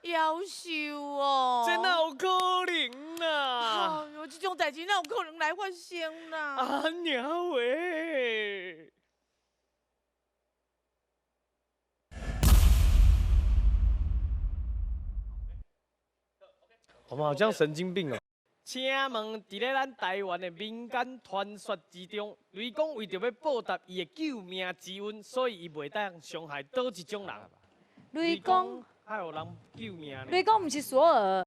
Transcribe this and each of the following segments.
夭寿哦！这哪有可能啊？哎呦，这种代志哪有可能来发生啦？啊娘喂！我们好像神经病哦。请问，伫咧咱台湾的民间传说之中，雷公为着要报答伊的救命之恩，所以伊袂当伤害倒一种人。雷公还有人救命呢。雷公不是索尔。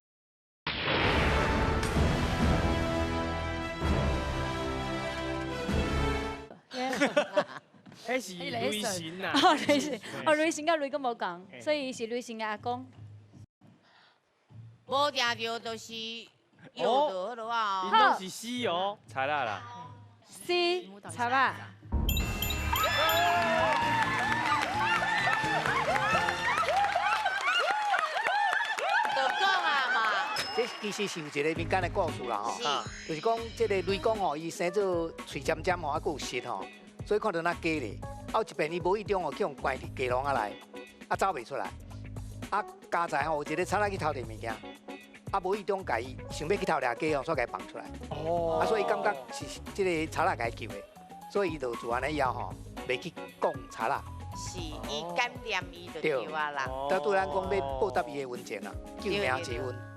迄是雷神啊！哦，雷神，哦，雷神甲雷公无共，所以是雷神的阿公。无听到就是有得了啊！因拢是死哦，猜啦。 C 查吧。就讲啊嘛，这其实是有一个民间的故事啦吼，就是讲这个雷公吼，伊生做喙尖尖吼，还佫有舌吼，所以看到那鸡咧，啊有一遍伊无意中哦去用关伫鸡笼仔内，啊走袂出来，啊家在吼有一个贼仔去偷摕物件，啊无意中甲伊想要去偷掠鸡哦，所以甲伊放出来，啊所以感觉是这个贼仔甲伊救的，所以伊就自安尼以后吼，袂去讲贼仔。 是伊感念伊就对啊啦。对咱讲要报答伊的恩情啦，救命之恩。